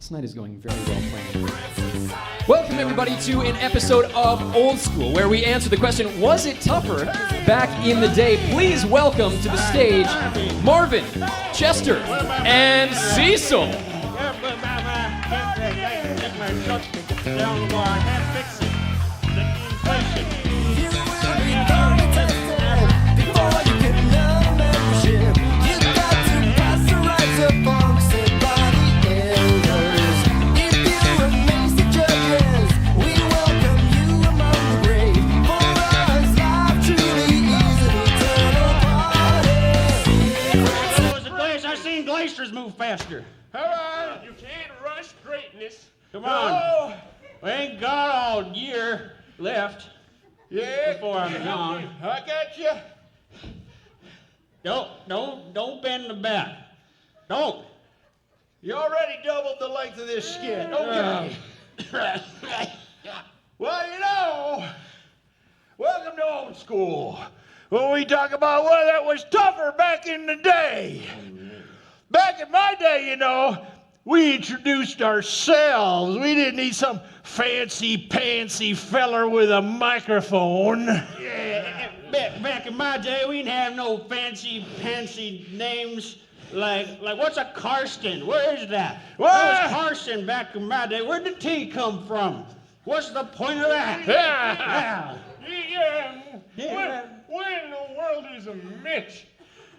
This night is going very well planned. Welcome, everybody, to an episode of Old School, where we answer the question, was it tougher back in the day? Please welcome to the stage Marvin, Chester, and Cecil. Move faster. Come on, you can't rush greatness. Come on. We ain't got all year left. Yeah. Before I'm gone. I got you. Don't bend the back. Don't. You already doubled the length of this skin. Okay. Well, welcome to Old School. When we talk about whether it was tougher back in the day. Back in my day, we introduced ourselves. We didn't need some fancy-pantsy feller with a microphone. Yeah, back in my day, we didn't have no fancy-pantsy names like what's a Karsten? Where is that? What? That was Karsten back in my day. Where'd the T come from? What's the point of that? What in the world is a Mitch?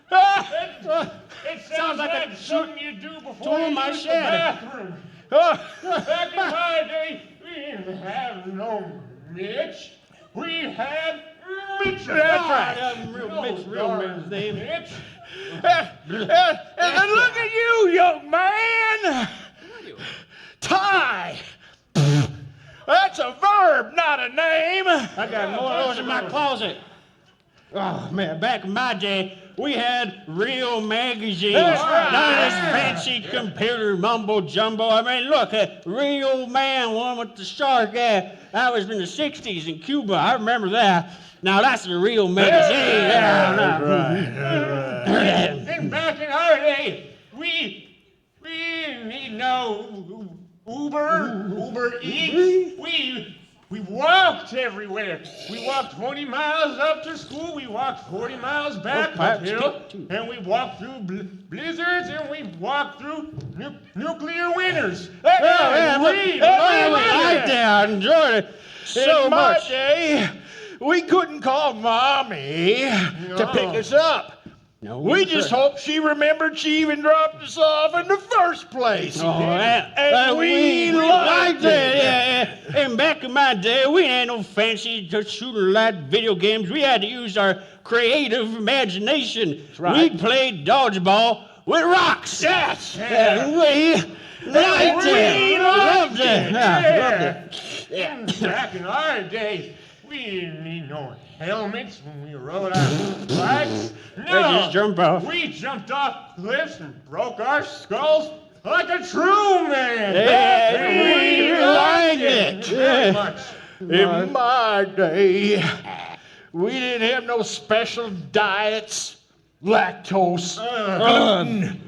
It sounds like something you do before tool you my use the shed. bathroom. Back in my day, we didn't have no Mitch. We had Mitch. That's right. Real man's name. Mitch. And look at you, young man. Tie. That's a verb, not a name. I got more of those in my closet. Oh, man, back in my day, we had real magazines. That's right. None of this fancy computer mumbo-jumbo. I mean, look, a real man, one with the shark. That was in the 60s in Cuba. I remember that. Now, that's a real magazine. That's right. And back in our day, we didn't need no Uber Eats. We walked everywhere. We walked 20 miles up to school. We walked 40 miles back uphill. And we walked through blizzards and we walked through nuclear winters. I liked it. I enjoyed it so much. In my day, we couldn't call Mommy to pick us up. No, we just hoped she remembered she even dropped us off in the first place. And we liked it. Yeah. And back in my day, we had no fancy shooter light video games. We had to use our creative imagination. Right. We played dodgeball with rocks. Yes. And we liked it. Loved it. Loved it. And back in our day, we didn't need no helmets when we rode our bikes. No, just jump off. We jumped off cliffs and broke our skulls like a true man. Yeah, we liked it. Very much. In my day, we didn't have no special diets, lactose,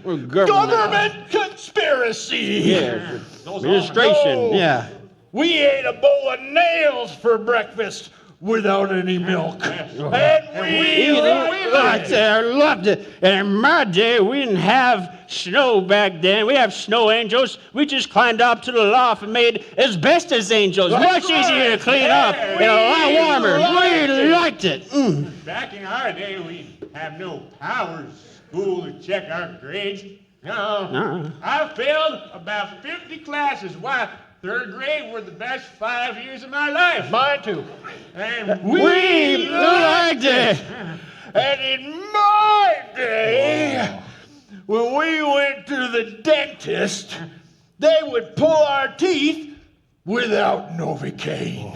gluten, government conspiracy. Yeah, administration, yeah. We ate a bowl of nails for breakfast without any milk. And we liked it. I loved it. And in my day, we didn't have snow back then. We have snow angels. We just climbed up to the loft and made asbestos angels. Much easier to clean up and a lot warmer. We liked it. Back in our day, we have no power school to check our grades. No. I failed about 50 classes. Why? Third grade were the best 5 years of my life. Mine too. And we liked it. And in my day, when we went to the dentist, they would pull our teeth without Novocaine.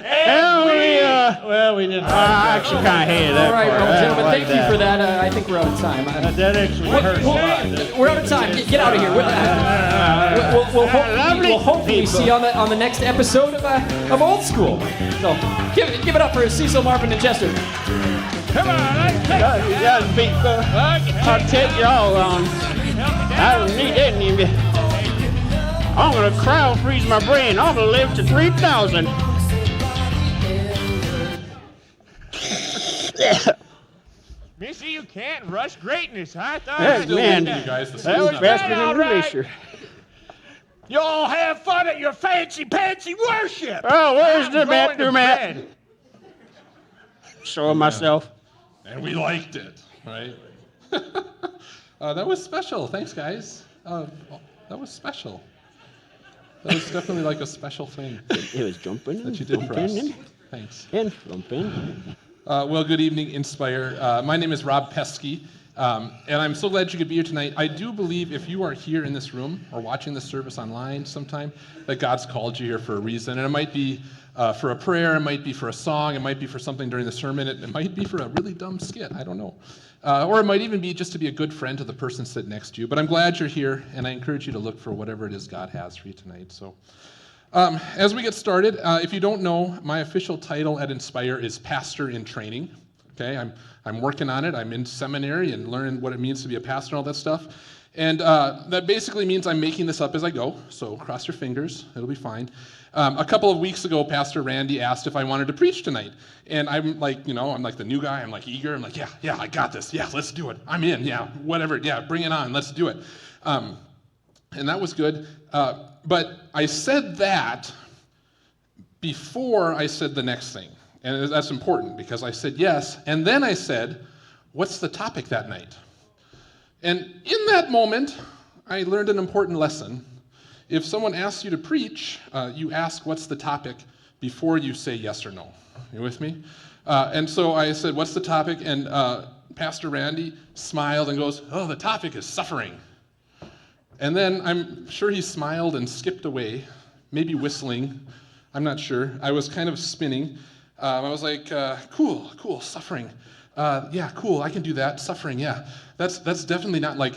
And we didn't. I actually kind of hated that. All right, part. well, gentlemen, like thank you for that. I think we're out of time. That actually hurts a lot. We're out of time. Get out of here. We'll hopefully see you on the next episode of Old School. So give it up for Cecil, Marvin, and Chester. Come on, I'll take y'all on. I don't need any of you. I'm gonna cryo freeze my brain. I'm gonna live to 3,000. Missy, you can't rush greatness. I thought Hey, man, You guys, the that was school's faster not than all a right. glacier. You all have fun at your fancy worship. Oh, where's I'm the going to bathroom at? bed. Showing myself. and we liked it, right? That was special. Thanks, guys. That was special. That was definitely like a special thing It was jumping that you did for us. Thanks. and slumping. Well, good evening, Inspire. My name is Rob Pesky, and I'm so glad you could be here tonight. I do believe if you are here in this room or watching this service online sometime, that God's called you here for a reason. And it might be for a prayer, it might be for a song, it might be for something during the sermon, it might be for a really dumb skit, I don't know. Or it might even be just to be a good friend to the person sitting next to you. But I'm glad you're here, and I encourage you to look for whatever it is God has for you tonight. So, as we get started, if you don't know, my official title at Inspire is Pastor in Training. Okay, I'm working on it. I'm in seminary and learning what it means to be a pastor and all that stuff. And that basically means I'm making this up as I go. So cross your fingers, it'll be fine. A couple of weeks ago, Pastor Randy asked if I wanted to preach tonight. And I'm like, I'm like the new guy. I'm like eager. I'm like, yeah, I got this. Yeah, let's do it. I'm in. Yeah, whatever. Yeah, bring it on. Let's do it. And that was good. But I said that before I said the next thing. And that's important because I said yes. And then I said, what's the topic that night? And in that moment, I learned an important lesson. If someone asks you to preach, you ask what's the topic before you say yes or no. You with me? And so I said, what's the topic? And Pastor Randy smiled and goes, oh, the topic is suffering. And then I'm sure he smiled and skipped away, maybe whistling. I'm not sure. I was kind of spinning. I was like, cool, suffering. Yeah, cool, I can do that. Suffering, yeah. That's definitely not like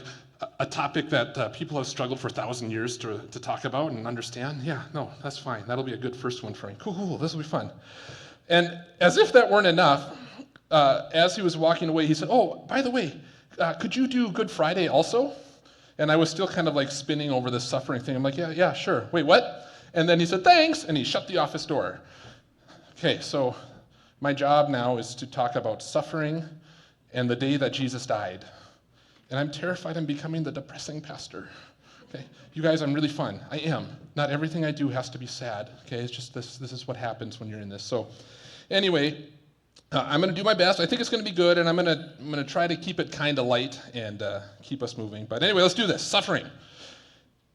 a topic that people have struggled for 1,000 years to talk about and understand. Yeah, no, that's fine. That'll be a good first one for him. Cool, this will be fun. And as if that weren't enough, as he was walking away, he said, oh, by the way, could you do Good Friday also? And I was still kind of like spinning over this suffering thing. I'm like, yeah, sure. Wait, what? And then he said, thanks, and he shut the office door. Okay, so my job now is to talk about suffering and the day that Jesus died. And I'm terrified I'm becoming the depressing pastor. Okay, you guys, I'm really fun. I am. Not everything I do has to be sad. Okay, it's just this is what happens when you're in this. So anyway, I'm going to do my best. I think it's going to be good, and I'm going to try to keep it kind of light and keep us moving. But anyway, let's do this. Suffering.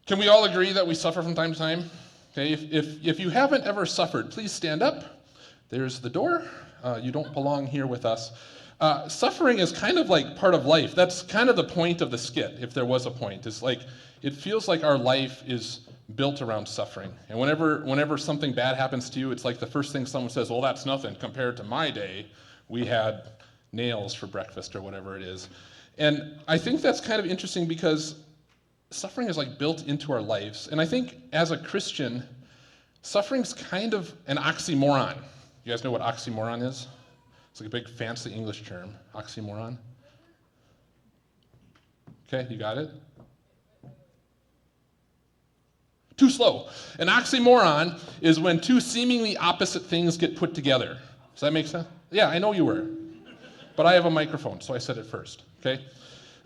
Can we all agree that we suffer from time to time? Okay, if you haven't ever suffered, please stand up. There's the door. You don't belong here with us. Suffering is kind of like part of life. That's kind of the point of the skit, if there was a point. It's like, it feels like our life is built around suffering. And whenever something bad happens to you, it's like the first thing someone says, well, that's nothing compared to my day. We had nails for breakfast or whatever it is. And I think that's kind of interesting because suffering is like built into our lives. And I think as a Christian, suffering's kind of an oxymoron. You guys know what oxymoron is? It's like a big fancy English term, oxymoron. Okay, you got it? Too slow. An oxymoron is when two seemingly opposite things get put together. Does that make sense? Yeah, I know you were. But I have a microphone, so I said it first, okay?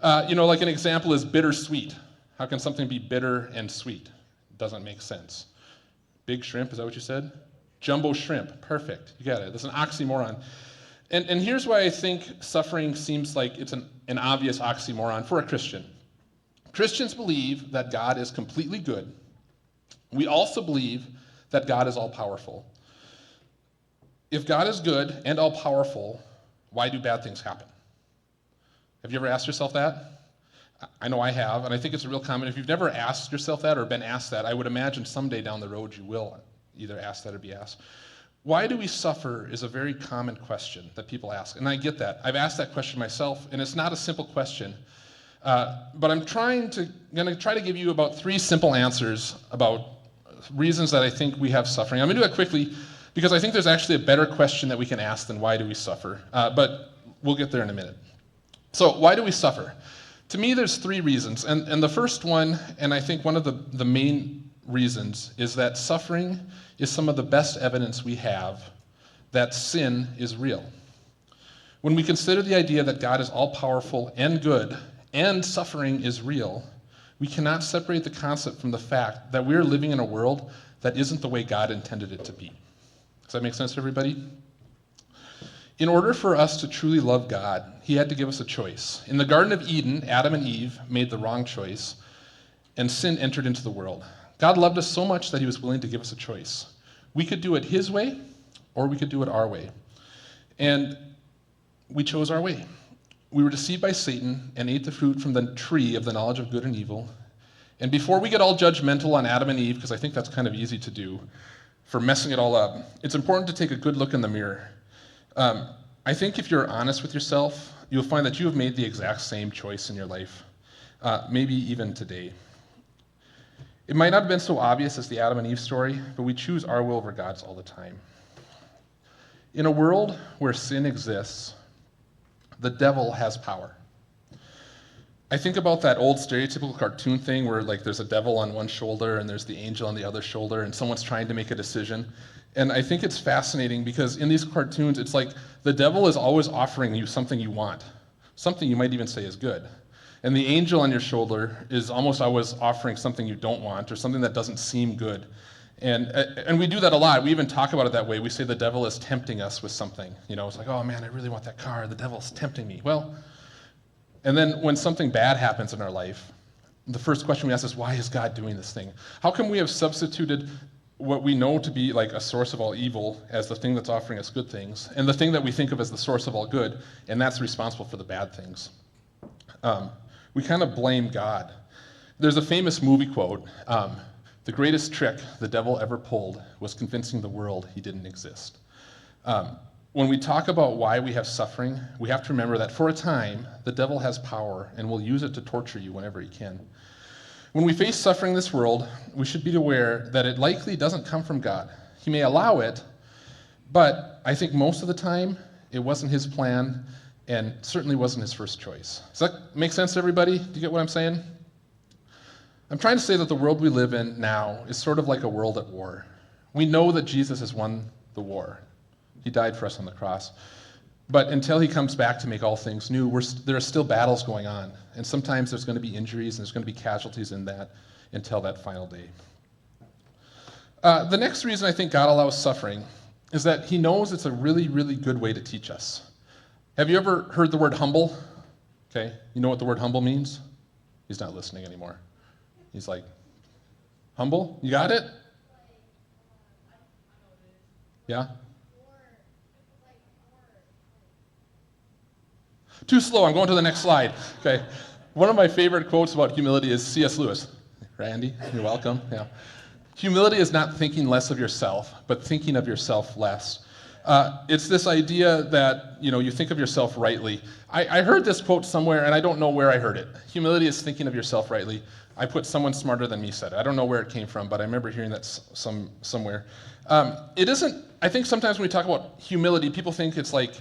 Like an example is bittersweet. How can something be bitter and sweet? It doesn't make sense. Big shrimp, is that what you said? Jumbo shrimp, perfect. You got it. That's an oxymoron. And here's why I think suffering seems like it's an obvious oxymoron for a Christian. Christians believe that God is completely good. We also believe that God is all-powerful. If God is good and all-powerful, why do bad things happen? Have you ever asked yourself that? I know I have, and I think it's a real common. If you've never asked yourself that or been asked that, I would imagine someday down the road you will either ask that or be asked. Why do we suffer is a very common question that people ask, and I get that. I've asked that question myself, and it's not a simple question, but I'm going to try to give you about 3 simple answers about reasons that I think we have suffering. I'm going to do it quickly because I think there's actually a better question that we can ask than why do we suffer, but we'll get there in a minute. So why do we suffer? To me, there's 3 reasons, and the first one, and I think one of the main reasons is that suffering is some of the best evidence we have that sin is real. When we consider the idea that God is all-powerful and good, and suffering is real, we cannot separate the concept from the fact that we're living in a world that isn't the way God intended it to be. Does that make sense to everybody? In order for us to truly love God, he had to give us a choice. In the Garden of Eden, Adam and Eve made the wrong choice, and sin entered into the world. God loved us so much that he was willing to give us a choice. We could do it his way, or we could do it our way. And we chose our way. We were deceived by Satan and ate the fruit from the tree of the knowledge of good and evil. And before we get all judgmental on Adam and Eve, because I think that's kind of easy to do, for messing it all up, it's important to take a good look in the mirror. I think if you're honest with yourself, you'll find that you have made the exact same choice in your life, maybe even today. It might not have been so obvious as the Adam and Eve story, but we choose our will over God's all the time. In a world where sin exists, the devil has power. I think about that old stereotypical cartoon thing where like there's a devil on one shoulder and there's the angel on the other shoulder and someone's trying to make a decision. And I think it's fascinating because in these cartoons, it's like the devil is always offering you something you want, something you might even say is good. And the angel on your shoulder is almost always offering something you don't want or something that doesn't seem good. And we do that a lot. We even talk about it that way. We say the devil is tempting us with something. You know, it's like, oh man, I really want that car. The devil's tempting me. Well, and then when something bad happens in our life, the first question we ask is, why is God doing this thing? How come we have substituted what we know to be like a source of all evil as the thing that's offering us good things, and the thing that we think of as the source of all good, and that's responsible for the bad things? We kind of blame God. There's a famous movie quote, the greatest trick the devil ever pulled was convincing the world he didn't exist. When we talk about why we have suffering, we have to remember that for a time, the devil has power and will use it to torture you whenever he can. When we face suffering in this world, we should be aware that it likely doesn't come from God. He may allow it, but I think most of the time, it wasn't his plan and certainly wasn't his first choice. Does that make sense to everybody? Do you get what I'm saying? I'm trying to say that the world we live in now is sort of like a world at war. We know that Jesus has won the war. He died for us on the cross. But until he comes back to make all things new, there are still battles going on. And sometimes there's going to be injuries and there's going to be casualties in that until that final day. The next reason I think God allows suffering is that he knows it's a really, really good way to teach us. Have you ever heard the word humble? Okay, you know what the word humble means? He's not listening anymore. He's like, humble? You got it? Yeah? Too slow, I'm going to the next slide. Okay. One of my favorite quotes about humility is C.S. Lewis. Randy, you're welcome. Yeah. Humility is not thinking less of yourself, but thinking of yourself less. It's this idea that, you think of yourself rightly. I heard this quote somewhere, and I don't know where I heard it. Humility is thinking of yourself rightly. I put someone smarter than me said it. I don't know where it came from, but I remember hearing that somewhere. It isn't, I think sometimes when we talk about humility, people think it's like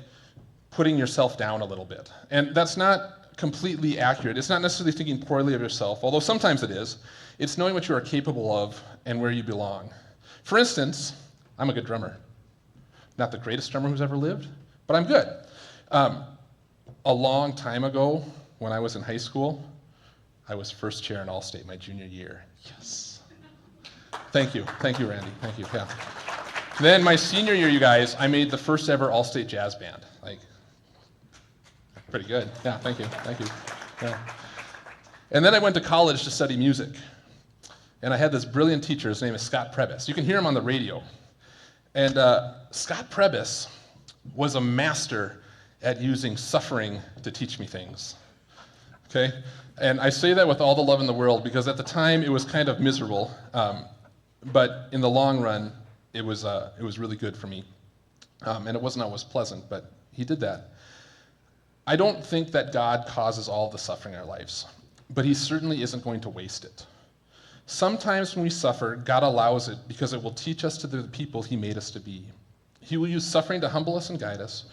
putting yourself down a little bit. And that's not completely accurate. It's not necessarily thinking poorly of yourself, although sometimes it is. It's knowing what you are capable of and where you belong. For instance, I'm a good drummer. Not the greatest drummer who's ever lived, but I'm good. A long time ago, when I was in high school, I was first chair in All-State my junior year. Yes. Thank you, Randy. Thank you. Yeah. Then my senior year, you guys, I made the first ever All-State jazz band. Pretty good. Yeah, thank you. Yeah. And then I went to college to study music. And I had this brilliant teacher. His name is Scott Prebis. You can hear him on the radio. And Scott Prebis was a master at using suffering to teach me things. Okay? And I say that with all the love in the world because at the time it was kind of miserable. But in the long run, it was really good for me. And it wasn't always pleasant, but he did that. I don't think that God causes all the suffering in our lives, but he certainly isn't going to waste it. Sometimes when we suffer, God allows it because it will teach us to be the people he made us to be. He will use suffering to humble us and guide us.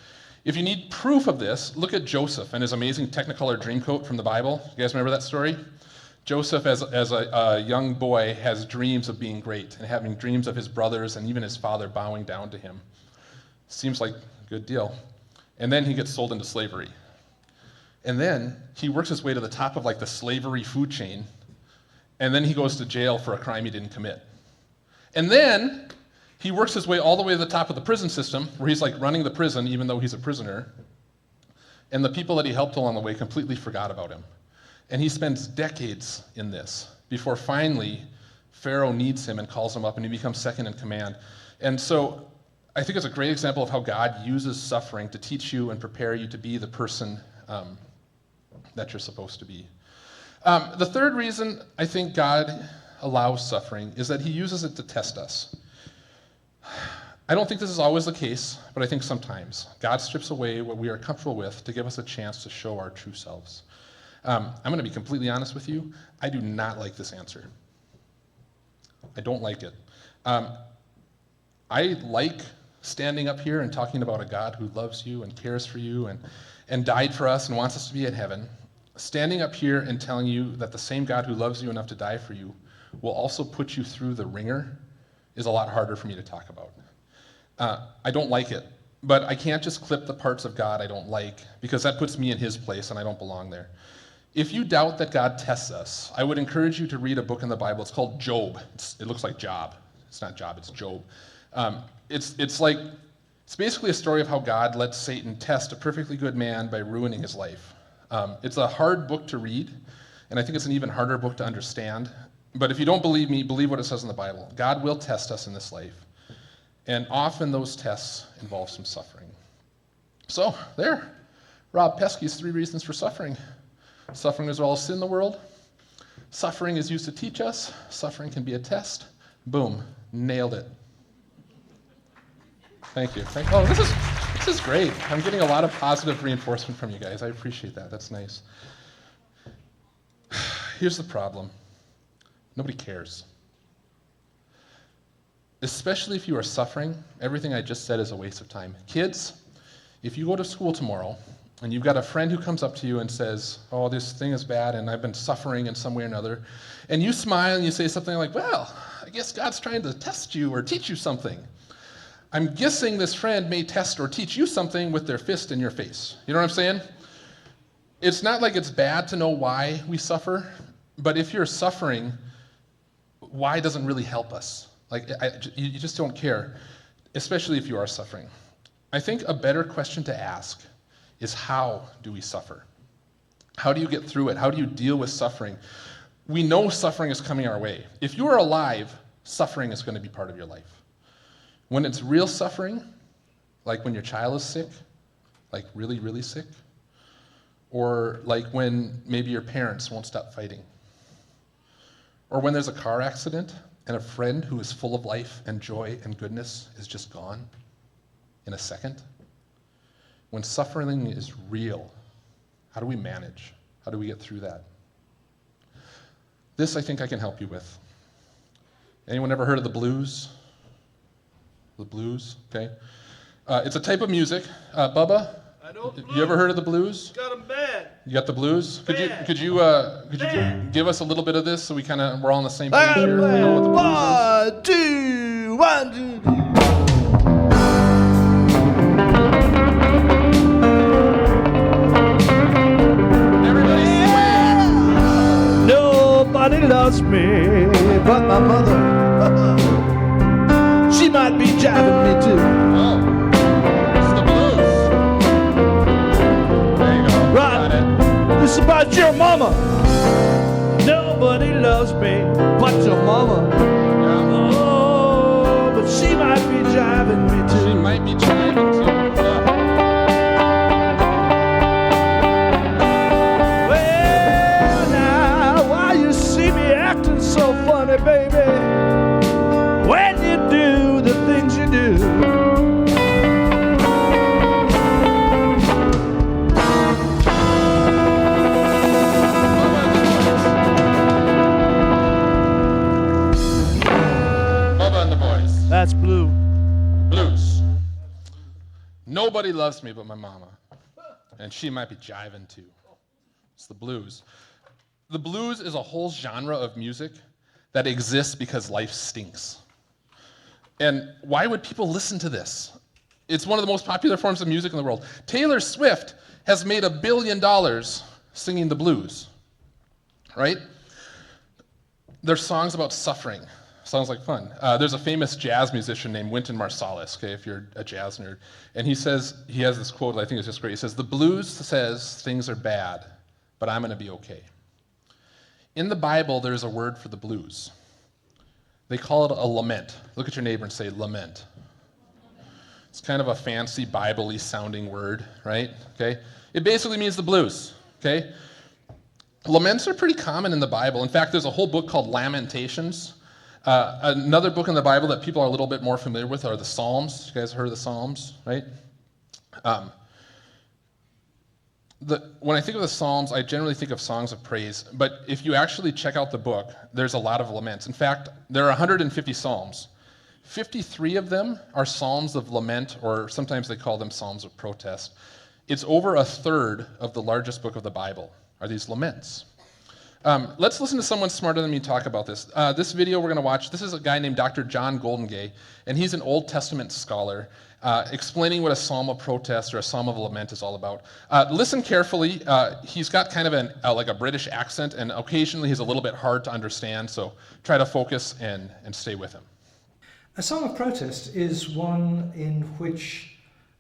If you need proof of this, look at Joseph and his amazing Technicolor Dreamcoat from the Bible. You guys remember that story? Joseph, as a young boy, has dreams of being great and having dreams of his brothers and even his father bowing down to him. Seems like a good deal. And then he gets sold into slavery. And then he works his way to the top of like the slavery food chain, and then he goes to jail for a crime he didn't commit. And then he works his way all the way to the top of the prison system, where he's like running the prison even though he's a prisoner. And the people that he helped along the way completely forgot about him. And he spends decades in this before finally Pharaoh needs him and calls him up and he becomes second in command. And so I think it's a great example of how God uses suffering to teach you and prepare you to be the person that you're supposed to be. The third reason I think God allows suffering is that he uses it to test us. I don't think this is always the case, but I think sometimes God strips away what we are comfortable with to give us a chance to show our true selves. I'm going to be completely honest with you. I do not like this answer. I don't like it. I like standing up here and talking about a God who loves you and cares for you and died for us and wants us to be in heaven. Standing up here and telling you that the same God who loves you enough to die for you will also put you through the ringer is a lot harder for me to talk about. I don't like it, but I can't just clip the parts of God I don't like, because that puts me in his place and I don't belong there. If you doubt that God tests us, I would encourage you to read a book in the Bible. It's called Job. It looks like Job. It's not Job, it's Job. It's basically a story of how God lets Satan test a perfectly good man by ruining his life. It's a hard book to read, and I think it's an even harder book to understand. But if you don't believe me, believe what it says in the Bible. God will test us in this life. And often those tests involve some suffering. So, there. Rob Pesky's 3 reasons for suffering. Suffering is all sin in the world. Suffering is used to teach us. Suffering can be a test. Boom. Nailed it. Thank you. Oh, this is great. I'm getting a lot of positive reinforcement from you guys. I appreciate that. That's nice. Here's the problem. Nobody cares. Especially if you are suffering, everything I just said is a waste of time. Kids, if you go to school tomorrow and you've got a friend who comes up to you and says, oh, this thing is bad and I've been suffering in some way or another, and you smile and you say something like, well, I guess God's trying to test you or teach you something. I'm guessing this friend may test or teach you something with their fist in your face. You know what I'm saying? It's not like it's bad to know why we suffer, but if you're suffering, why doesn't really help us. You just don't care, especially if you are suffering. I think a better question to ask is, how do we suffer? How do you get through it? How do you deal with suffering? We know suffering is coming our way. If you are alive, suffering is going to be part of your life. When it's real suffering, like when your child is sick, like really, really sick, or like when maybe your parents won't stop fighting, or when there's a car accident and a friend who is full of life and joy and goodness is just gone in a second. When suffering is real, how do we manage? How do we get through that? This I think I can help you with. Anyone ever heard of the blues? The blues, okay. It's a type of music. Bubba, I know the blues. You ever heard of the blues? Got them bad. You got the blues? Bad. Could you give us a little bit of this so we're all on the same page here? We know what the blues is. 1, 2, 1, 2, 3. Everybody swing. Nobody loves me but my mother. She might be jiving me too. Oh, it's the blues. There you go. Right. Got it. This is about your mama. Nobody loves me but your mama. Yeah. Oh, but she might be jiving me too. She might be chiming too. Yeah. Well, now, why you see me acting so funny, baby? When you do the things you do. Bubba and the boys. That's blue. Blues. Nobody loves me but my mama. And she might be jiving too. It's the blues. The blues is a whole genre of music that exists because life stinks. And why would people listen to this? It's one of the most popular forms of music in the world. Taylor Swift has made $1 billion singing the blues, right? There's songs about suffering. Sounds like fun. There's a famous jazz musician named Wynton Marsalis, okay, if you're a jazz nerd. And he has this quote that I think is just great. He says, "The blues says things are bad, but I'm going to be okay." In the Bible, there's a word for the blues. They call it a lament. Look at your neighbor and say, lament. It's kind of a fancy Bible-y sounding word, right? Okay. It basically means the blues, okay? Laments are pretty common in the Bible. In fact, there's a whole book called Lamentations. Another book in the Bible that people are a little bit more familiar with are the Psalms. You guys heard of the Psalms, right? When I think of the Psalms, I generally think of songs of praise. But if you actually check out the book, there's a lot of laments. In fact, there are 150 Psalms. 53 of them are psalms of lament, or sometimes they call them psalms of protest. It's over a third of the largest book of the Bible are these laments. Let's listen to someone smarter than me talk about this. This video we're going to watch, this is a guy named Dr. John Goldengay, and he's an Old Testament scholar explaining what a psalm of protest or a psalm of lament is all about. Listen carefully. He's got kind of like a British accent, and occasionally he's a little bit hard to understand, so try to focus and stay with him. A psalm of protest is one in which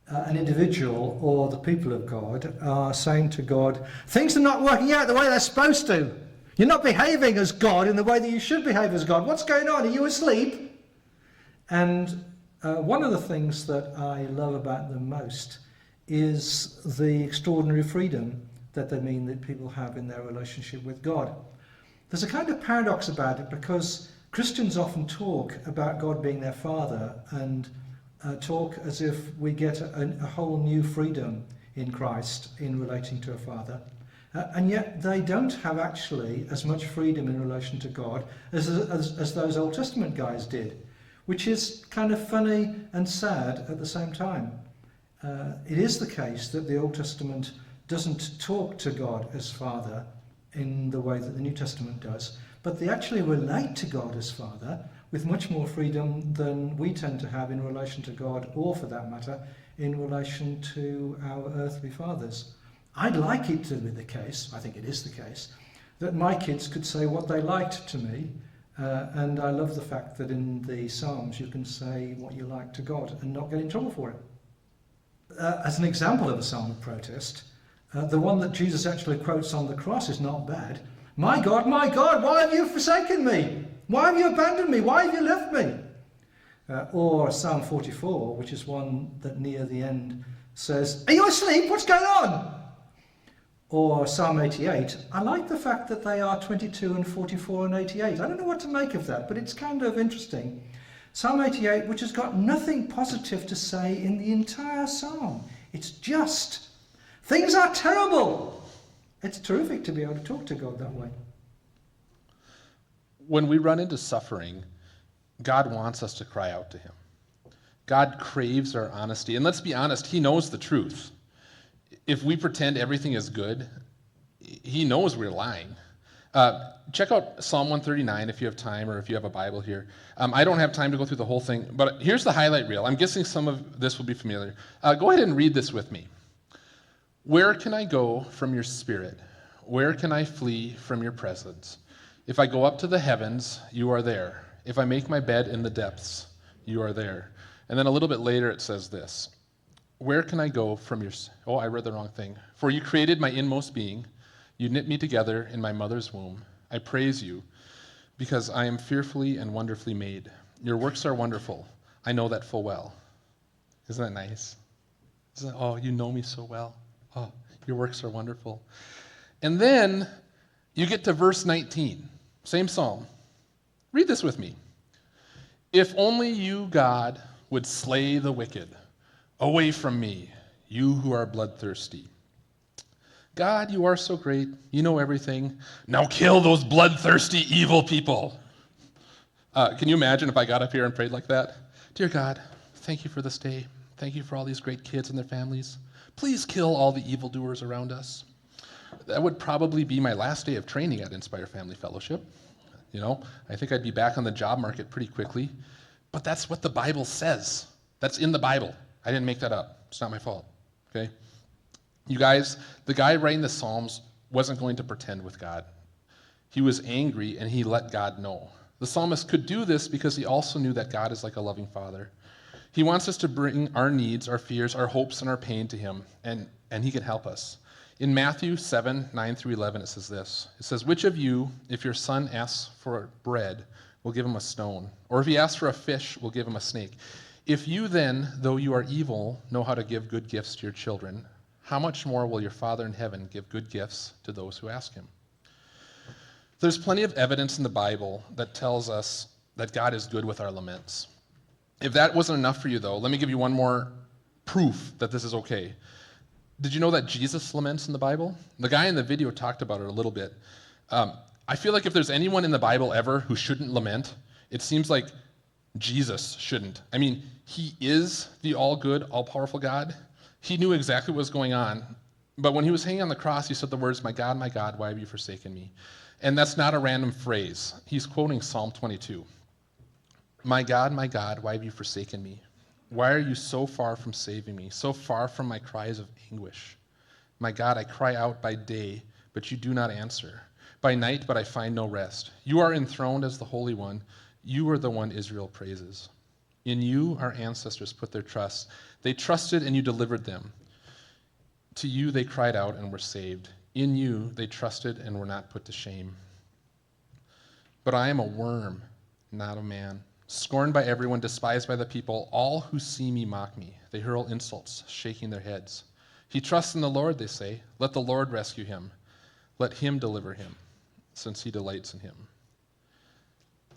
an individual or the people of God are saying to God, things are not working out the way they're supposed to. You're not behaving as God in the way that you should behave as God. What's going on? Are you asleep? And one of the things that I love about them most is the extraordinary freedom that they mean that people have in their relationship with God. There's a kind of paradox about it because Christians often talk about God being their Father and talk as if we get a whole new freedom in Christ in relating to a Father. And yet they don't have actually as much freedom in relation to God as those Old Testament guys did, which is kind of funny and sad at the same time. It is the case that the Old Testament doesn't talk to God as Father in the way that the New Testament does, but they actually relate to God as Father with much more freedom than we tend to have in relation to God, or for that matter, in relation to our earthly fathers. I'd like it to be the case, I think it is the case, that my kids could say what they liked to me, and I love the fact that in the Psalms you can say what you like to God and not get in trouble for it. As an example of a psalm of protest, the one that Jesus actually quotes on the cross is not bad. My God, why have you forsaken me? Why have you abandoned me? Why have you left me? Or Psalm 44, which is one that near the end says, are you asleep? What's going on? Or Psalm 88. I like the fact that they are 22 and 44 and 88. I don't know what to make of that, but it's kind of interesting. Psalm 88, which has got nothing positive to say in the entire psalm. It's just, things are terrible. It's terrific to be able to talk to God that way. When we run into suffering, God wants us to cry out to him. God craves our honesty. And let's be honest, he knows the truth. If we pretend everything is good, he knows we're lying. Check out Psalm 139 if you have time or if you have a Bible here. I don't have time to go through the whole thing, but here's the highlight reel. I'm guessing some of this will be familiar. Go ahead and read this with me. Where can I go from your spirit? Where can I flee from your presence? If I go up to the heavens, you are there. If I make my bed in the depths, you are there. And then a little bit later it says this. Where can I go from your... Oh, I read the wrong thing. For you created my inmost being. You knit me together in my mother's womb. I praise you because I am fearfully and wonderfully made. Your works are wonderful. I know that full well. Isn't that nice? Oh, you know me so well. Oh, your works are wonderful. And then you get to verse 19, same psalm. Read this with me. If only you, God, would slay the wicked. Away from me, you who are bloodthirsty. God, you are so great. You know everything. Now kill those bloodthirsty, evil people. Can you imagine if I got up here and prayed like that? Dear God, thank you for this day. Thank you for all these great kids and their families. Please kill all the evildoers around us. that would probably be my last day of training at Inspire Family Fellowship. I think I'd be back on the job market pretty quickly. But that's what the Bible says. That's in the Bible. I didn't make that up. It's not my fault, okay? You guys, the guy writing the Psalms wasn't going to pretend with God. He was angry, and he let God know. The psalmist could do this because he also knew that God is like a loving father. He wants us to bring our needs, our fears, our hopes, and our pain to him, and he can help us. In Matthew 7, 9 through 11, it says this. It says, "Which of you, if your son asks for bread, will give him a stone? Or if he asks for a fish, will give him a snake? If you then, though you are evil, know how to give good gifts to your children, how much more will your Father in heaven give good gifts to those who ask him?" There's plenty of evidence in the Bible that tells us that God is good with our laments. If that wasn't enough for you, though, let me give you one more proof that this is okay. Did you know that Jesus laments in the Bible? The guy in the video talked about it a little bit. I feel like if there's anyone in the Bible ever who shouldn't lament, it seems like Jesus shouldn't. I mean, he is the all-good, all-powerful God. He knew exactly what was going on. But when he was hanging on the cross, he said the words, my God, why have you forsaken me?" And that's not a random phrase. He's quoting Psalm 22. My God, why have you forsaken me? Why are you so far from saving me, so far from my cries of anguish? My God, I cry out by day, but you do not answer. By night, but I find no rest. You are enthroned as the Holy One. You are the one Israel praises. In you, our ancestors put their trust. They trusted and you delivered them. To you, they cried out and were saved. In you, they trusted and were not put to shame. But I am a worm, not a man, scorned by everyone, despised by the people. All who see me mock me. They hurl insults, shaking their heads. He trusts in the Lord, they say. Let the Lord rescue him. Let him deliver him, since he delights in him.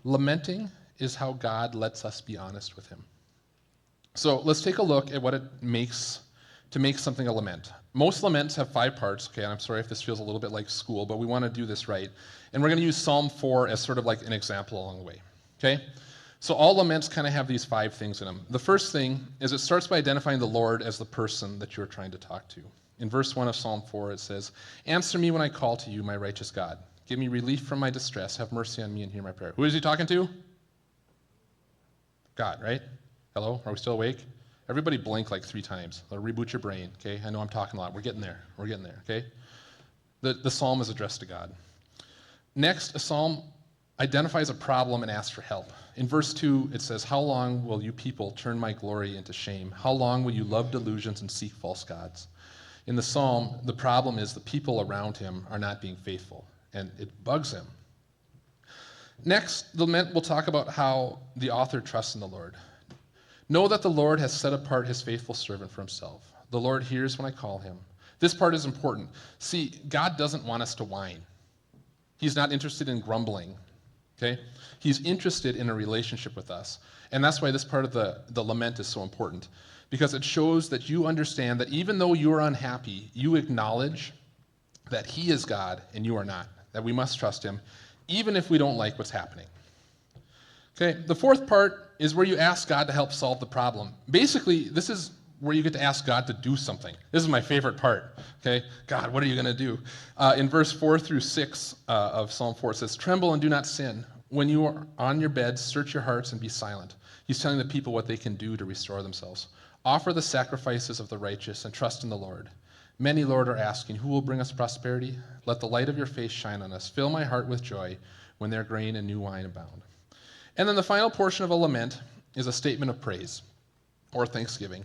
Lamenting is how God lets us be honest with him. So let's take a look at what it makes to make something a lament. Most laments have 5 parts. Okay, I'm sorry if this feels a little bit like school, but we want to do this right. And we're going to use Psalm 4 as sort of like an example along the way. Okay? So all laments kind of have these 5 things in them. The first thing is it starts by identifying the Lord as the person that you're trying to talk to. In verse 1 of Psalm 4, it says, "Answer me when I call to you, my righteous God. Give me relief from my distress. Have mercy on me and hear my prayer." Who is he talking to? God, right? Hello? Are we still awake? Everybody blink like 3 times. Reboot your brain, okay? I know I'm talking a lot. We're getting there, okay? The psalm is addressed to God. Next, a psalm identifies a problem and asks for help. In verse 2, it says, "How long will you people turn my glory into shame? How long will you love delusions and seek false gods?" In the psalm, the problem is the people around him are not being faithful, and it bugs him. Next, the lament will talk about how the author trusts in the Lord. "Know that the Lord has set apart his faithful servant for himself. The Lord hears when I call him." This part is important. See, God doesn't want us to whine. He's not interested in grumbling, okay? He's interested in a relationship with us. And that's why this part of the lament is so important, because it shows that you understand that even though you are unhappy, you acknowledge that he is God and you are not, that we must trust him, even if we don't like what's happening. Okay, the fourth part is where you ask God to help solve the problem. Basically, this is where you get to ask God to do something. This is my favorite part, okay? God, what are you going to do? In verse 4 through 6 of Psalm 4, it says, "Tremble and do not sin. When you are on your beds, search your hearts and be silent." He's telling the people what they can do to restore themselves. "Offer the sacrifices of the righteous and trust in the Lord. Many, Lord, are asking, who will bring us prosperity? Let the light of your face shine on us. Fill my heart with joy when their grain and new wine abound." And then the final portion of a lament is a statement of praise or thanksgiving.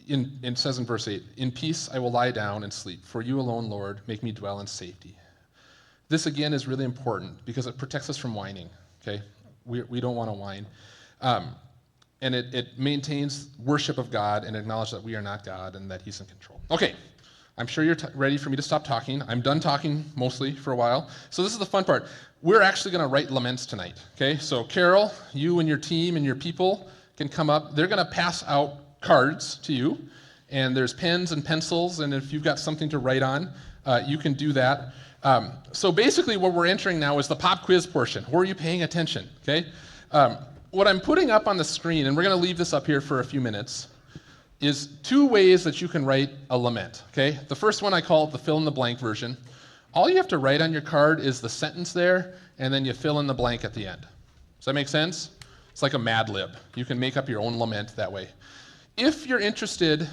It says in verse 8, "In peace I will lie down and sleep, for you alone, Lord, make me dwell in safety." This, again, is really important because it protects us from whining, okay? We don't want to whine. And it maintains worship of God and acknowledge that we are not God and that he's in control. Okay, I'm sure you're ready for me to stop talking. I'm done talking mostly for a while. So this is the fun part. We're actually going to write laments tonight, okay? So Carol, you and your team and your people can come up. They're going to pass out cards to you, and there's pens and pencils, and if you've got something to write on, you can do that. So basically what we're entering now is the pop quiz portion. Were you paying attention, okay? What I'm putting up on the screen, and we're going to leave this up here for a few minutes, is 2 ways that you can write a lament, okay? The first one I call it the fill-in-the-blank version. All you have to write on your card is the sentence there, and then you fill in the blank at the end. Does that make sense? It's like a Mad Lib. You can make up your own lament that way. If you're interested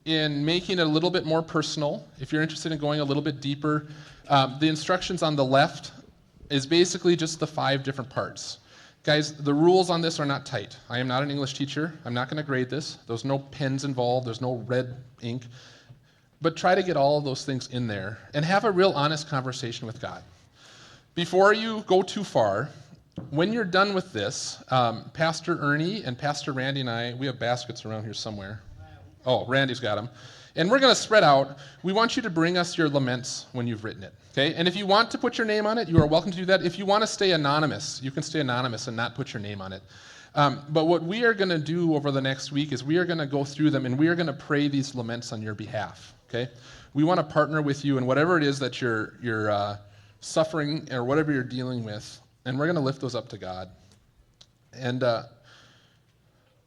in making it a little bit more personal, if you're interested in going a little bit deeper, the instructions on the left is basically just the 5 different parts. Guys, the rules on this are not tight. I am not an English teacher. I'm not going to grade this. There's no pens involved. There's no red ink. But try to get all of those things in there and have a real honest conversation with God. Before you go too far, when you're done with this, Pastor Ernie and Pastor Randy and I, we have baskets around here somewhere. Oh, Randy's got them. And we're going to spread out. We want you to bring us your laments when you've written it, okay? And if you want to put your name on it, you are welcome to do that. If you want to stay anonymous, you can stay anonymous and not put your name on it. But what we are going to do over the next week is we are going to go through them and we are going to pray these laments on your behalf, okay? We want to partner with you in whatever it is that you're suffering or whatever you're dealing with, and we're going to lift those up to God. And I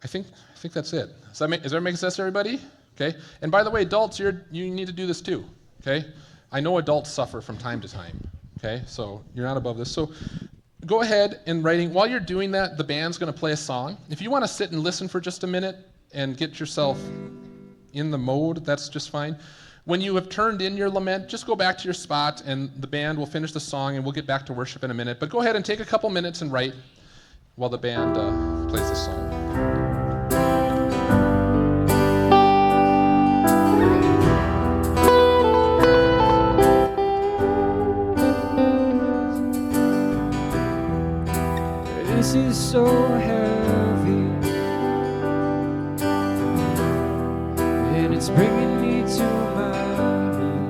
think that's it. Does that make sense to everybody? Okay? And by the way, adults, you need to do this too, okay? I know adults suffer from time to time, okay? So you're not above this. So go ahead and writing. While you're doing that, the band's going to play a song. If you want to sit and listen for just a minute and get yourself in the mode, that's just fine. When you have turned in your lament, just go back to your spot and the band will finish the song and we'll get back to worship in a minute. But go ahead and take a couple minutes and write while the band plays the song. This is so heavy, and it's bringing me to my knees,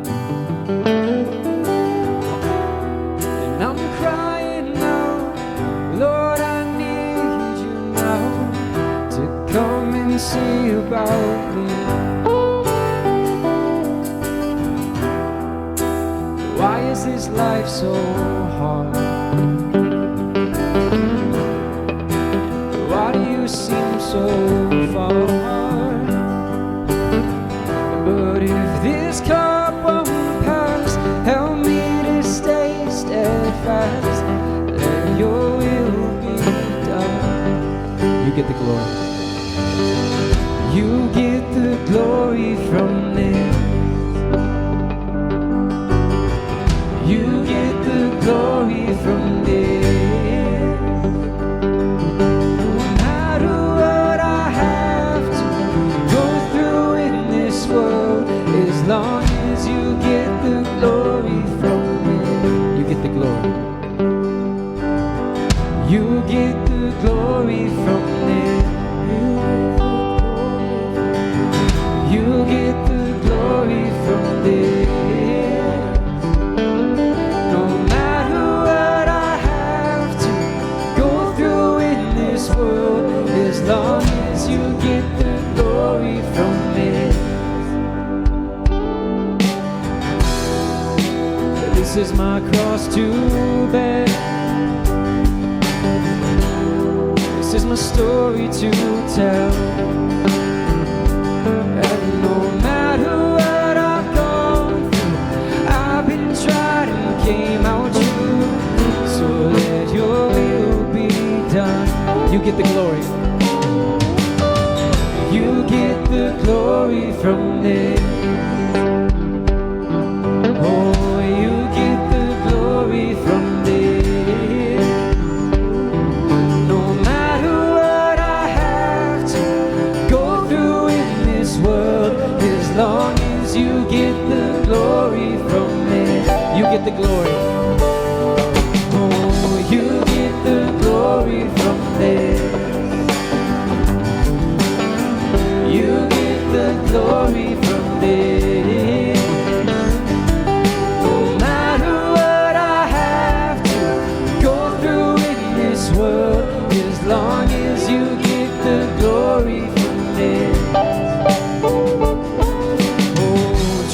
and I'm crying out, Lord, I need you now to come and see about me. Why is this life so hard? Seem so far, but if this cup won't pass, help me to stay steadfast, let your will be done. You get the glory. You get the glory from this. You get the glory from this. As long as you get the glory from it, you get the glory. You get the glory from it. You get the glory from this. No matter what I have to go through in this world, as long as you get the glory from it. This is my cross to bear. This is my story to tell. And no matter what I've gone through, I've been tried and came out true. So let your will be done. You get the glory. You get the glory from this. From this, no matter what I have to go through in this world, as long as you get the glory from it, you get the glory. Oh, you get the glory from this. You get the glory from this. As long as you get the glory from it. Oh,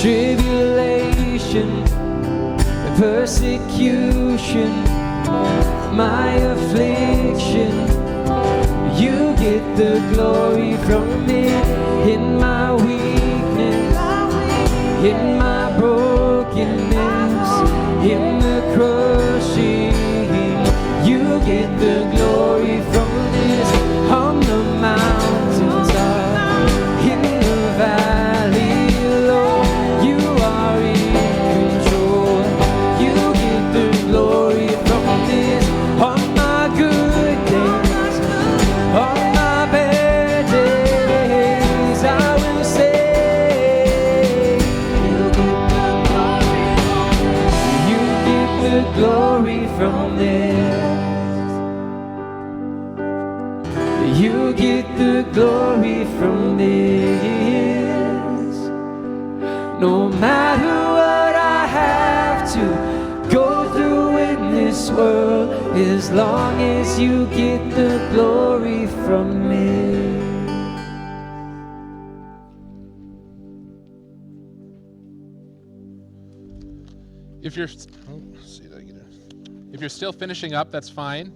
tribulation, persecution, my affliction, you get get the glory from it. In my weakness, in my brokenness, in the crushing, you get the glory from this. On the mountaintop, in the valley low, you are in control. You get the glory from this. On my good days, on my bad days, I will say, you get the glory from this. You get the glory from this. No matter what I have to go through in this world, as long as you get the glory from it. If you're, if you're still finishing up, that's fine.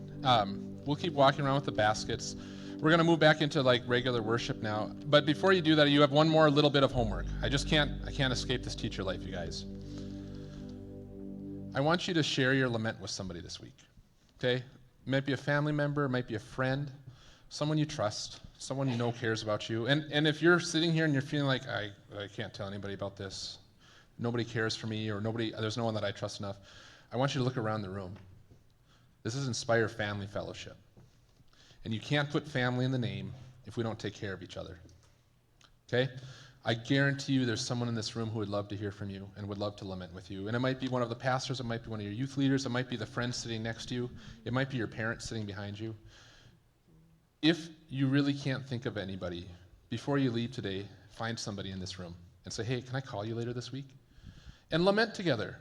We'll keep walking around with the baskets. We're going to move back into like regular worship now. But before you do that, you have one more little bit of homework. I can't escape this teacher life, you guys. I want you to share your lament with somebody this week. Okay? It might be a family member, it might be a friend, someone you trust, someone you know cares about you. And if you're sitting here and you're feeling like, I can't tell anybody about this, nobody cares for me, or there's no one that I trust enough, I want you to look around the room. This is Inspire Family Fellowship. And you can't put family in the name if we don't take care of each other. Okay? I guarantee you there's someone in this room who would love to hear from you and would love to lament with you. And it might be one of the pastors, it might be one of your youth leaders, it might be the friend sitting next to you, it might be your parents sitting behind you. If you really can't think of anybody, before you leave today, find somebody in this room and say, hey, can I call you later this week? And lament together.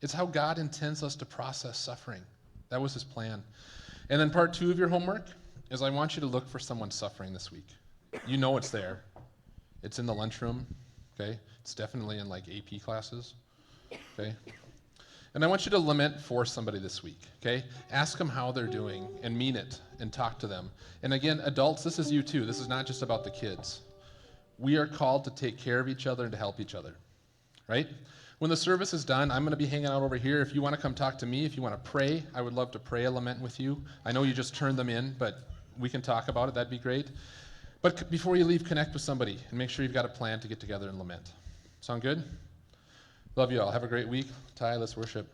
It's how God intends us to process suffering. That was his plan. And then part 2 of your homework is I want you to look for someone suffering this week. You know it's there. It's in the lunchroom, okay? It's definitely in like AP classes, okay? And I want you to lament for somebody this week, okay? Ask them how they're doing and mean it and talk to them. And again, adults, this is you too. This is not just about the kids. We are called to take care of each other and to help each other, right? When the service is done, I'm going to be hanging out over here. If you want to come talk to me, if you want to pray, I would love to pray a lament with you. I know you just turned them in, but we can talk about it. That'd be great. But before you leave, connect with somebody and make sure you've got a plan to get together and lament. Sound good? Love you all. Have a great week. Ty, let's worship.